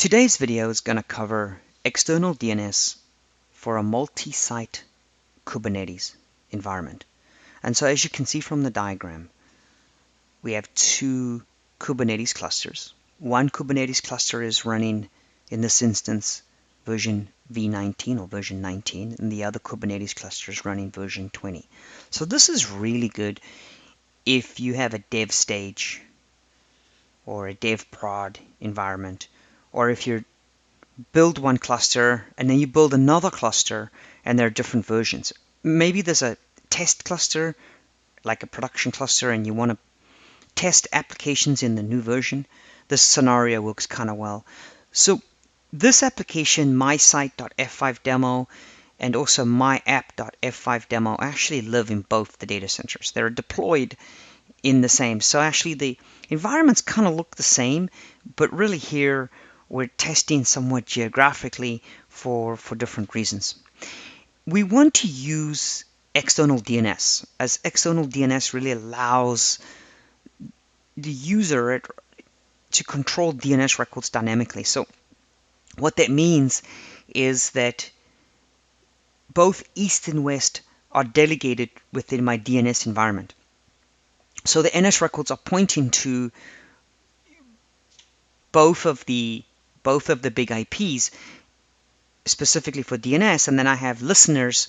Today's video is going to cover external DNS for a multi-site Kubernetes environment. And so as you can see from the diagram, we have two Kubernetes clusters. One Kubernetes cluster is running, in this instance, version v19 or version 19, and the other Kubernetes cluster is running version 20. So this is really good if you have a dev stage or a dev prod environment, or if you build one cluster and then you build another cluster and there are different versions. Maybe there's a test cluster, like a production cluster, and you want to test applications in the new version. This scenario works kind of well. So this application, mysite.f5 demo and also myapp.f5 demo, actually live in both the data centers. They're deployed in the same. So actually the environments kind of look the same, but really here we're testing somewhat geographically for different reasons. We want to use external DNS, as external DNS really allows the user to control DNS records dynamically. So what that means is that both east and west are delegated within my DNS environment. So the NS records are pointing to both of the big IPs, specifically for DNS, and then I have listeners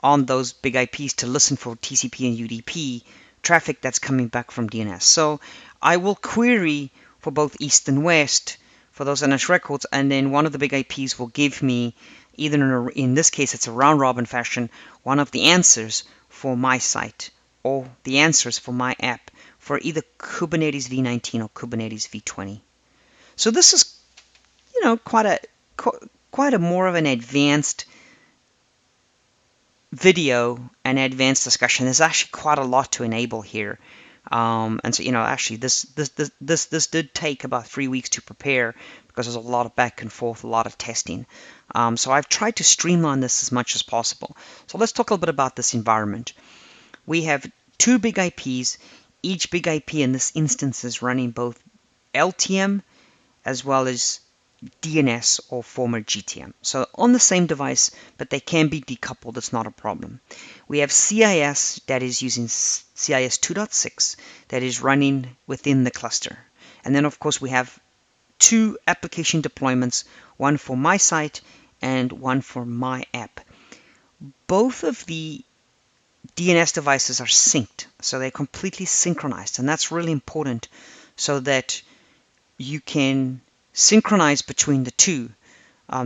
on those big IPs to listen for TCP and UDP traffic that's coming back from DNS. So I will query for both east and west for those NS records, and then one of the big IPs will give me, either in this case it's a round-robin fashion, one of the answers for my site or the answers for my app for either Kubernetes v19 or Kubernetes v20. So this is, quite a more of an advanced video and advanced discussion. There's actually quite a lot to enable here, and so actually this did take about 3 weeks to prepare because there's a lot of back and forth, a lot of testing. So I've tried to streamline this as much as possible. So let's talk a little bit about this environment. We have two big IPs. Each big IP in this instance is running both LTM as well as DNS or former GTM. So on the same device, but they can be decoupled. It's not a problem. We have CIS that is using CIS 2.6 that is running within the cluster. And then of course we have two application deployments, one for my site and one for my app. Both of the DNS devices are synced, so they're completely synchronized, and that's really important so that you can synchronize between the two,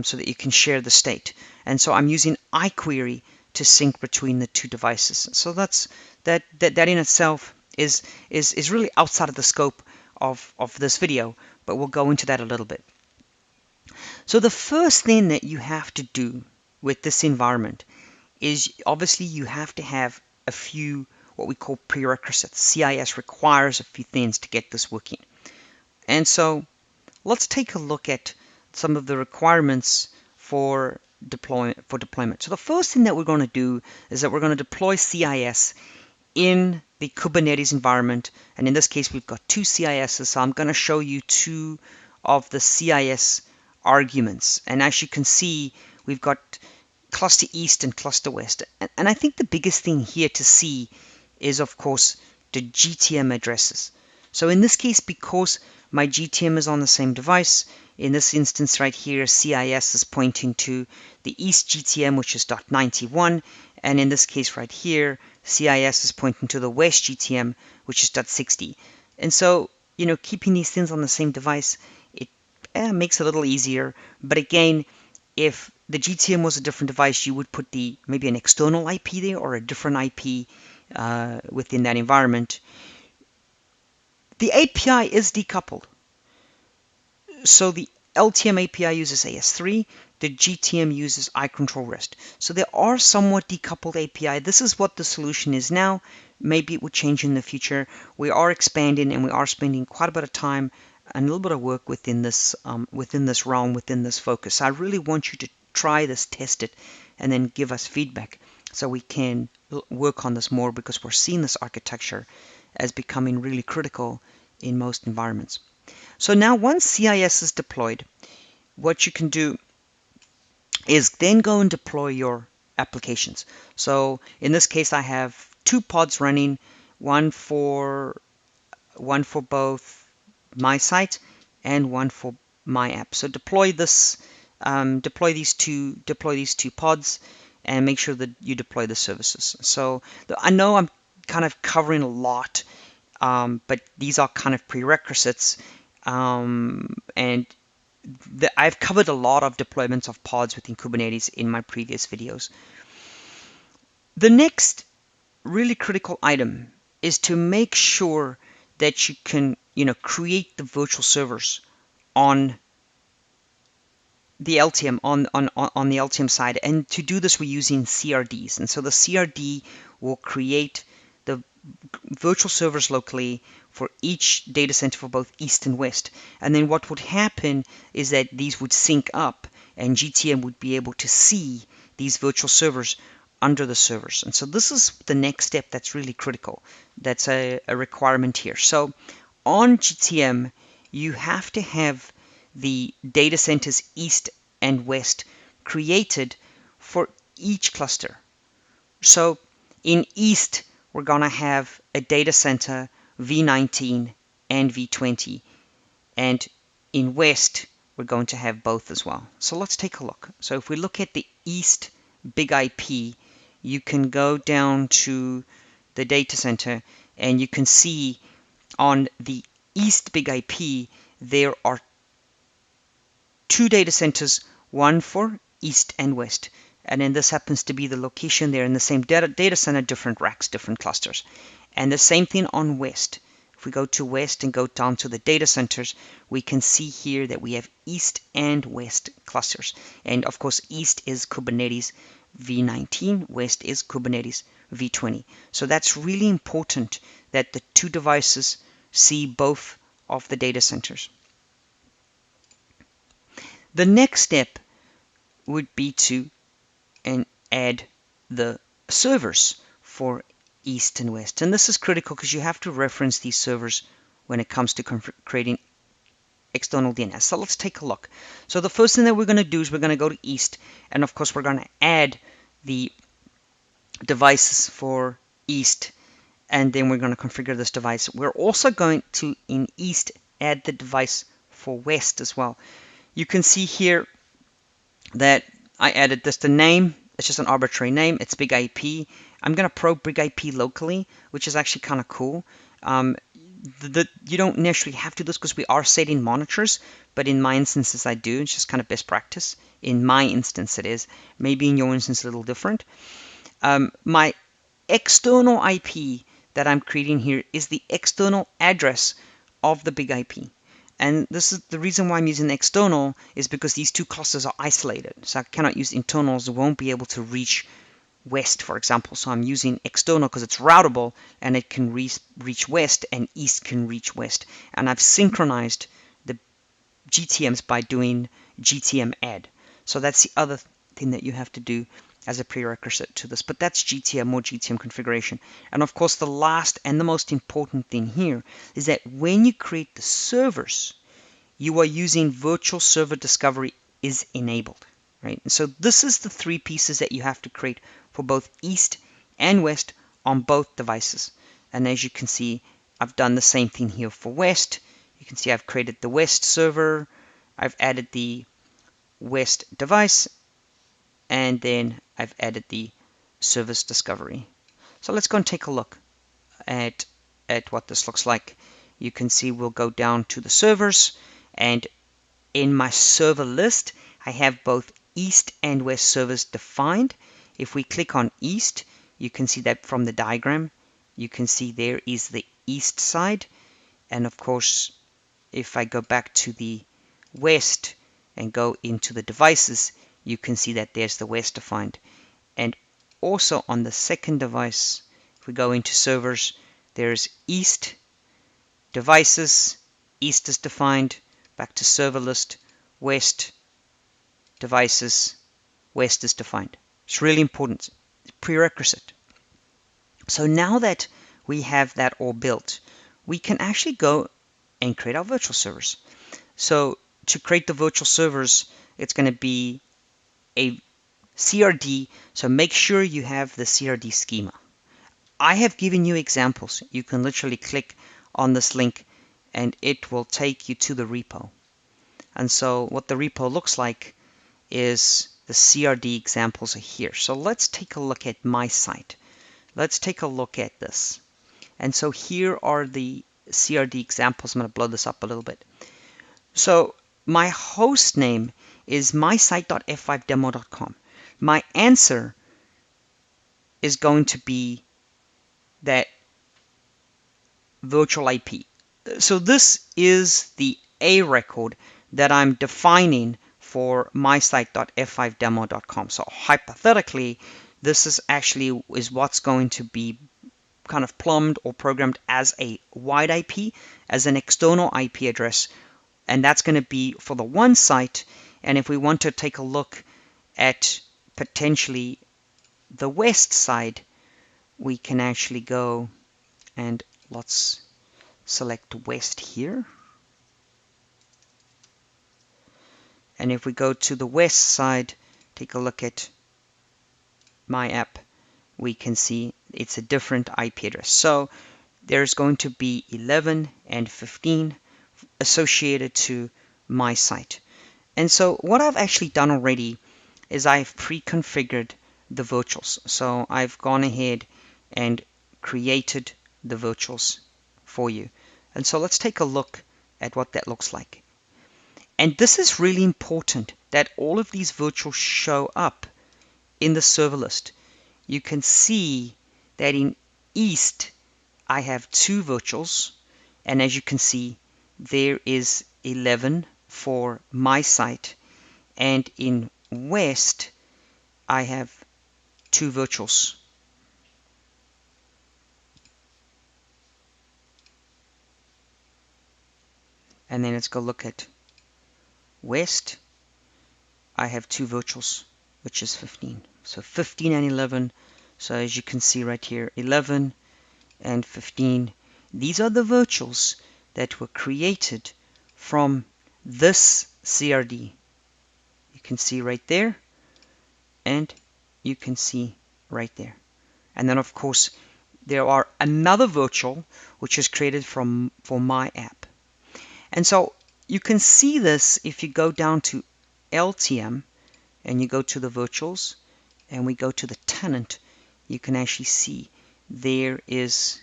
so that you can share the state. And so I'm using iQuery to sync between the two devices. So that in itself is really outside of the scope of this video, but we'll go into that a little bit. So the first thing that you have to do with this environment is obviously you have to have a few what we call prerequisites. CIS requires a few things to get this working. And so let's take a look at some of the requirements for deployment. So the first thing that we're going to do is that we're going to deploy CIS in the Kubernetes environment. And in this case, we've got two CISs. So I'm going to show you two of the CIS arguments. And as you can see, we've got cluster east and cluster west. And I think the biggest thing here to see is, of course, the GTM addresses. So in this case, because my GTM is on the same device, in this instance right here, CIS is pointing to the east GTM, which is .91, and in this case right here, CIS is pointing to the west GTM, which is .60. And so, keeping these things on the same device, it makes it a little easier. But again, if the GTM was a different device, you would put maybe an external IP there or a different IP within that environment. The API is decoupled. So the LTM API uses AS3, the GTM uses iControlRest. So they are somewhat decoupled API. This is what the solution is now. Maybe it will change in the future. We are expanding and we are spending quite a bit of time and a little bit of work within this realm, within this focus. I really want you to try this, test it, and then give us feedback so we can work on this more, because we're seeing this architecture as becoming really critical in most environments. So now once CIS is deployed, what you can do is then go and deploy your applications. So in this case, I have 2 pods running, one for both my site and one for my app. So deploy these two pods, and make sure that you deploy the services. So I know I'm kind of covering a lot, but these are kind of prerequisites, and I've covered a lot of deployments of pods within Kubernetes in my previous videos. The next really critical item is to make sure that you can, create the virtual servers on the LTM on the LTM side, and to do this we're using CRDs. And so the CRD will create the virtual servers locally for each data center for both east and west. And then what would happen is that these would sync up, and GTM would be able to see these virtual servers under the servers. And so this is the next step that's really critical. That's a requirement here. So on GTM, you have to have the data centers east and west created for each cluster. So in east, we're going to have a data center v19 and v20, and in west we're going to have both as well. So let's take a look. So if we look at the east BIG-IP, you can go down to the data center, and you can see on the east BIG-IP there are 2 data centers, one for east and west. And then this happens to be the location there in the same data center, different racks, different clusters. And the same thing on west. If we go to west and go down to the data centers, we can see here that we have east and west clusters. And of course, east is Kubernetes v19, west is Kubernetes v20. So that's really important that the 2 devices see both of the data centers. The next step would be to add the servers for east and west. And this is critical because you have to reference these servers when it comes to creating external DNS. So let's take a look. So the first thing that we're going to do is we're going to go to east, and of course we're going to add the devices for east, and then we're going to configure this device. We're also going to, in east, add the device for west as well. You can see here that I added this, the name. It's just an arbitrary name. It's BIG-IP. I'm going to probe BIG-IP locally, which is actually kind of cool. You don't necessarily have to do this because we are setting monitors, but in my instances I do. It's just kind of best practice. In my instance it is. Maybe in your instance a little different. My external IP that I'm creating here is the external address of the BIG-IP. And this is the reason why I'm using external, is because these 2 clusters are isolated. So I cannot use internals. It won't be able to reach west, for example. So I'm using external because it's routable, and it can reach west, and east can reach west. And I've synchronized the GTMs by doing GTM add. So that's the other thing that you have to do as a prerequisite to this. But that's GTM or GTM configuration. And of course, the last and the most important thing here is that when you create the servers, you are using virtual server discovery is enabled, right? And so this is the 3 pieces that you have to create for both east and west on both devices. And as you can see, I've done the same thing here for west. You can see I've created the west server, I've added the west device, and then I've added the service discovery. So let's go and take a look at what this looks like. You can see we'll go down to the servers, and in my server list I have both east and west servers defined. If we click on east, you can see that from the diagram, you can see there is the east side. And of course, if I go back to the west and go into the devices, you can see that there's the west defined. And also on the second device, if we go into servers, there's east, devices, east is defined, back to server list, west, devices, west is defined. It's really important, prerequisite. So now that we have that all built, we can actually go and create our virtual servers. So to create the virtual servers, it's going to be a CRD, so make sure you have the CRD schema. I have given you examples. You can literally click on this link and it will take you to the repo. And so what the repo looks like is the CRD examples are here. So let's take a look at my site. Let's take a look at this. And so here are the CRD examples. I'm going to blow this up a little bit. So my host name is mysite.f5demo.com. My answer is going to be that virtual IP. So this is the A record that I'm defining for mysite.f5demo.com. So hypothetically, this is actually what's going to be kind of plumbed or programmed as a wide IP, as an external IP address, and that's going to be for the one site. And if we want to take a look at potentially the west side, we can actually go and let's select west here. And if we go to the west side, take a look at my app, we can see it's a different IP address. So there's going to be 11 and 15 associated to my site. And so what I've actually done already is I've pre-configured the virtuals. So I've gone ahead and created the virtuals for you. And so let's take a look at what that looks like. And this is really important that all of these virtuals show up in the server list. You can see that in East, I have 2 virtuals. And as you can see, there is 11 for my site. And in West, I have 2 virtuals. And then let's go look at West. I have 2 virtuals, which is 15. So 15 and 11. So as you can see right here, 11 and 15. These are the virtuals that were created from this CRD. You can see right there, and you can see right there. And then of course there are another virtual which is created for my app. And so you can see this if you go down to LTM and you go to the virtuals and we go to the tenant, you can actually see there is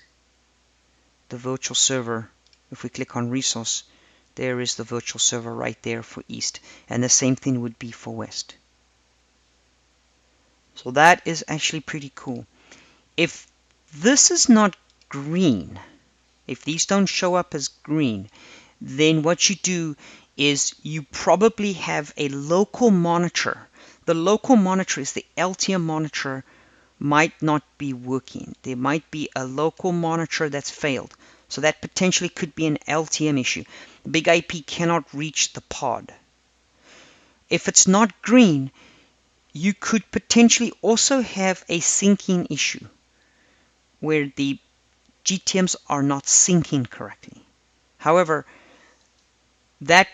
the virtual server. If we click on resource, there is the virtual server right there for East, and the same thing would be for West. So that is actually pretty cool. If this is not green, if these don't show up as green, then what you do is you probably have a local monitor. The local monitor is the LTM monitor might not be working. There might be a local monitor that's failed. So that potentially could be an LTM issue. BIG-IP cannot reach the pod. If it's not green, you could potentially also have a syncing issue where the GTMs are not syncing correctly. However, that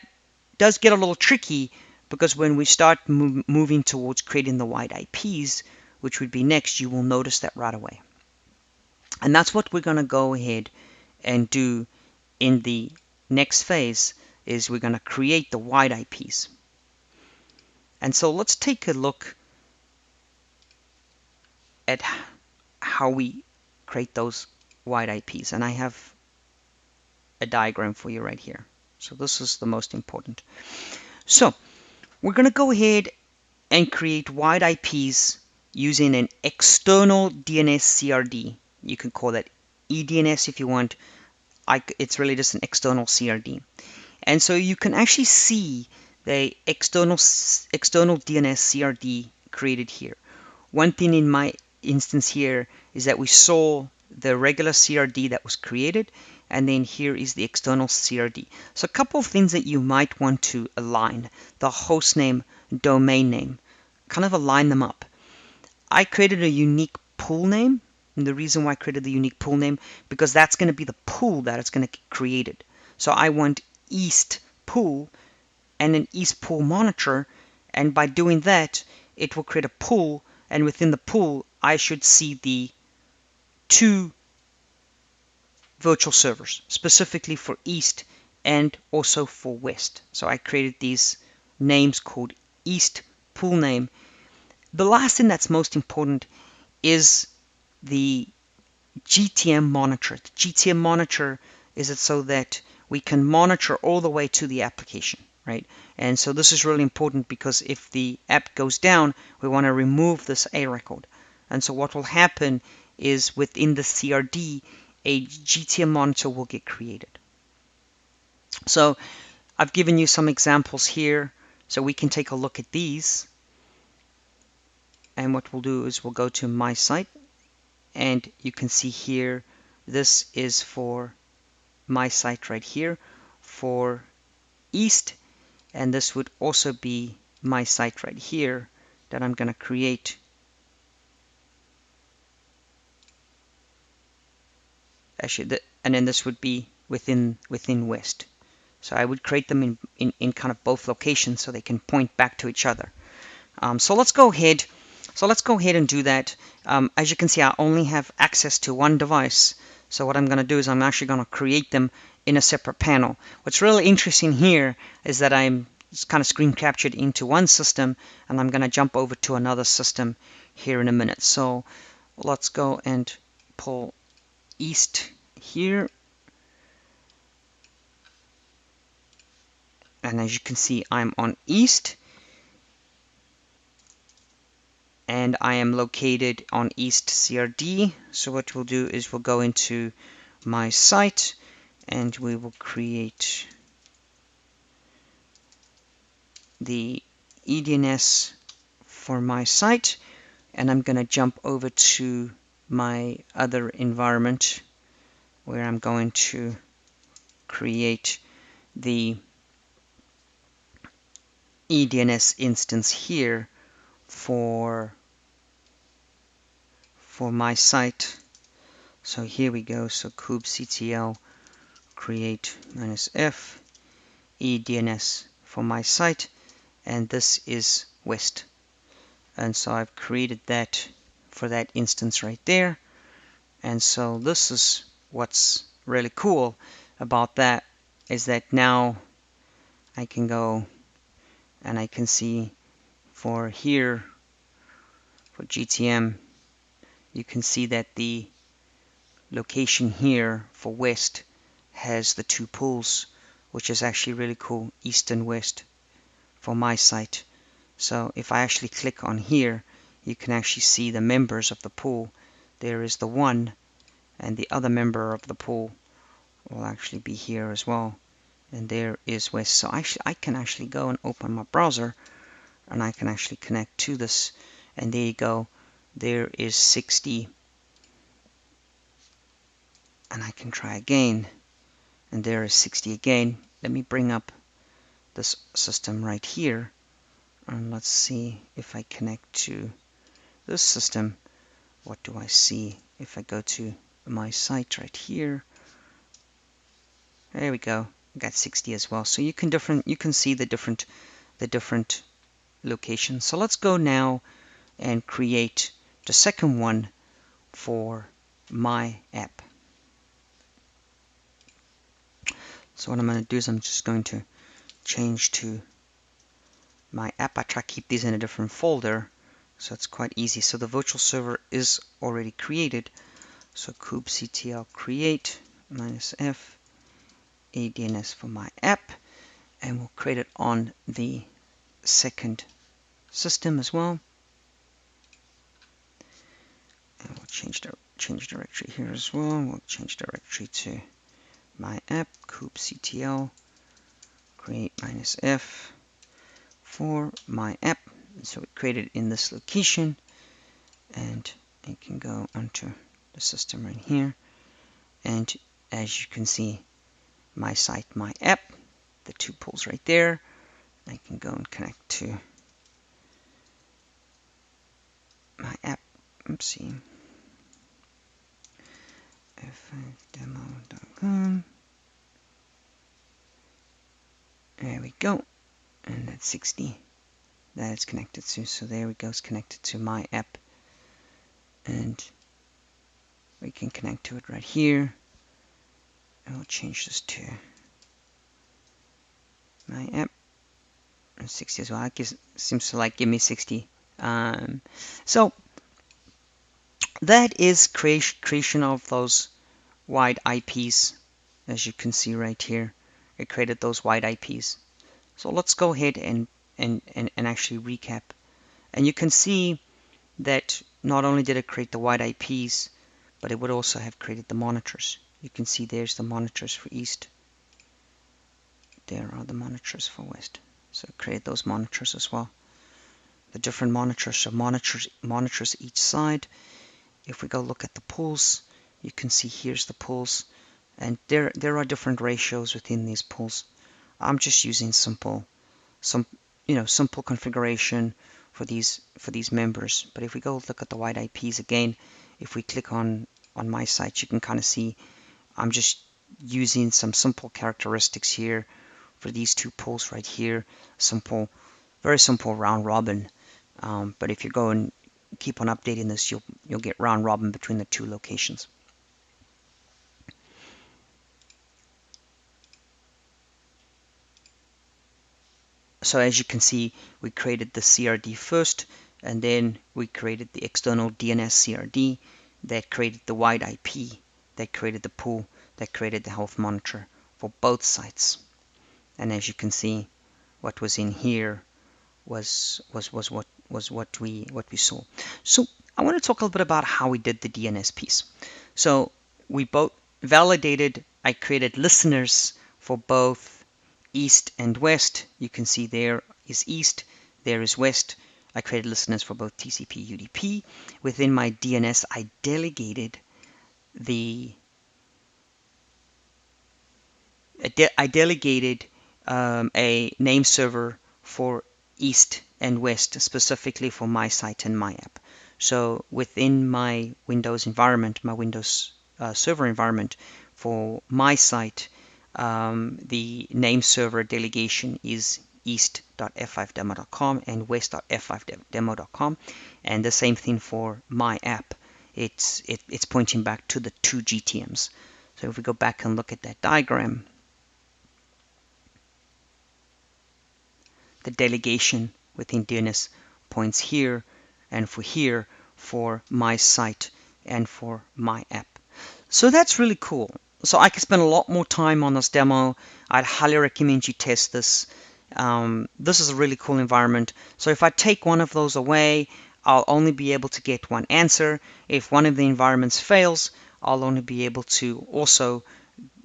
does get a little tricky because when we start moving towards creating the wide IPs, which would be next, you will notice that right away. And that's what we're going to go ahead and do in the next phase, is we're going to create the wide IPs. And so let's take a look at how we create those wide IPs. And I have a diagram for you right here. So this is the most important. So we're going to go ahead and create wide IPs using an external DNS CRD. You can call that eDNS if you want. It's really just an external CRD. And so you can actually see the external DNS CRD created here. One thing in my instance here is that we saw the regular CRD that was created, and then here is the external CRD. So a couple of things that you might want to align: the host name, domain name, kind of align them up. I created a unique pool name, and the reason why I created the unique pool name, because that's going to be the pool that it's going to get created. So I want East pool, and an East Pool Monitor, and by doing that it will create a pool, and within the pool I should see the 2 virtual servers, specifically for East and also for West. So I created these names called East Pool Name. The last thing that's most important is the Gtm Monitor. The Gtm Monitor is it so that we can monitor all the way to the application, right? And so this is really important because if the app goes down, we want to remove this A record. And so what will happen is within the CRD, a Gtm Monitor will get created. So I've given you some examples here, so we can take a look at these. And what we'll do is we'll go to my site, and you can see here, this is for my site right here for East, and this would also be my site right here that I'm going to create. Actually, and then this would be within West. So I would create them in kind of both locations so they can point back to each other. So let's go ahead and do that. As you can see, I only have access to one device. So what I'm going to do is I'm actually going to create them in a separate panel. What's really interesting here is that I'm kind of screen captured into one system, and I'm going to jump over to another system here in a minute. So let's go and pull East here. And as you can see, I'm on East. And I am located on East CRD. So what we'll do is we'll go into my site and we will create the eDNS for my site, and I'm going to jump over to my other environment where I'm going to create the eDNS instance here for my site. So here we go. So kubectl create -f eDNS for my site, and this is West. And so I've created that for that instance right there. And so this is what's really cool about that, is that now I can go and I can see for here, for GTM, you can see that the location here for West has the 2 pools, which is actually really cool, East and West for my site. So if I actually click on here, you can actually see the members of the pool. There is the one, and the other member of the pool will actually be here as well. And there is West. So I can actually go and open my browser, and I can actually connect to this. And there you go. There is 60. And I can try again. And there is 60 again. Let me bring up this system right here. And let's see if I connect to this system. What do I see if I go to my site right here? There we go. I got 60 as well. So you can see the different locations. So let's go now and create the second one for my app. So what I'm going to do is I'm just going to change to my app. I try to keep these in a different folder, so it's quite easy. So the virtual server is already created. So kubectl create -f eDNS for my app, and we'll create it on the second system as well. And we'll change directory here as well. We'll change directory to my app, kubectl create -f for my app. So we created in this location, and you can go onto the system right here, and as you can see, my site, my app, the 2 pools right there. I can go and connect to my app. Oopsie. f5demo.com. There we go. and that's 60 that it's connected to. So there we go, it's connected to my app, and we can connect to it right here. And we'll change this to my app, and 60 as well. It seems to like give me 60. So that is creation of those wide IPs. As you can see right here, it created those wide IPs. So let's go ahead and actually recap. And you can see that not only did it create the wide IPs, but it would also have created the monitors. You can see there's the monitors for east. There are the monitors for west. So it created those monitors as well. The different monitors, so monitors each side. If we go look at the pools, you can see here's the pools, and there are different ratios within these pools. I'm just using simple configuration for these members. But if we go look at the wide IPs again, if we click on my site, you can kind of see I'm just using some simple characteristics here for these two pools right here. Very simple round robin. But if you go and keep on updating this, you'll get round robin between the two locations. So as you can see, we created the CRD first, and then we created the external DNS CRD that created the wide IP, that created the pool, that created the health monitor for both sites. And as you can see, what was in here was what we saw. So I want to talk a little bit about how we did the DNS piece. So we both validated. I created listeners for both east and west. You can see there is east, there is west. I created listeners for both TCP, UDP. Within my DNS, I delegated a name server for east and west, specifically for my site and my app. So within my Windows environment, my Windows server environment for my site, the name server delegation is east.f5demo.com and west.f5demo.com, and the same thing for my app. It's pointing back to the two GTMs. So if we go back and look at that diagram, the delegation within DNS points here, and for my site and for my app. So that's really cool. So I could spend a lot more time on this demo. I'd highly recommend you test this. This is a really cool environment. So if I take one of those away, I'll only be able to get one answer. If one of the environments fails, I'll only be able to also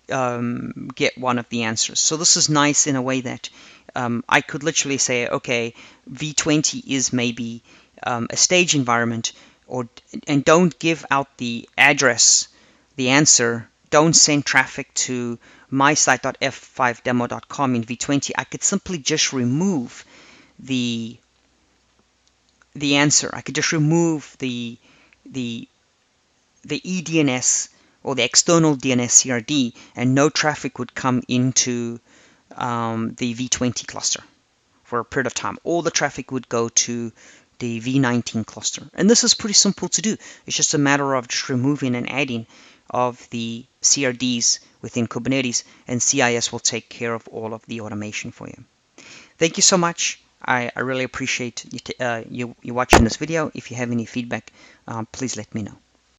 get one of the answers. So this is nice in a way that I could literally say, okay, v20 is maybe a stage environment, and don't give out the address, the answer. Don't send traffic to mysite.f5demo.com in v20. I could simply just remove the answer. I could just remove the eDNS or the external DNS CRD, and no traffic would come into the v20 cluster for a period of time. All the traffic would go to the v19 cluster. And this is pretty simple to do. It's just a matter of just removing and adding of the CRDs within Kubernetes, and CIS will take care of all of the automation for you. Thank you so much. I really appreciate you watching this video. If you have any feedback, please let me know.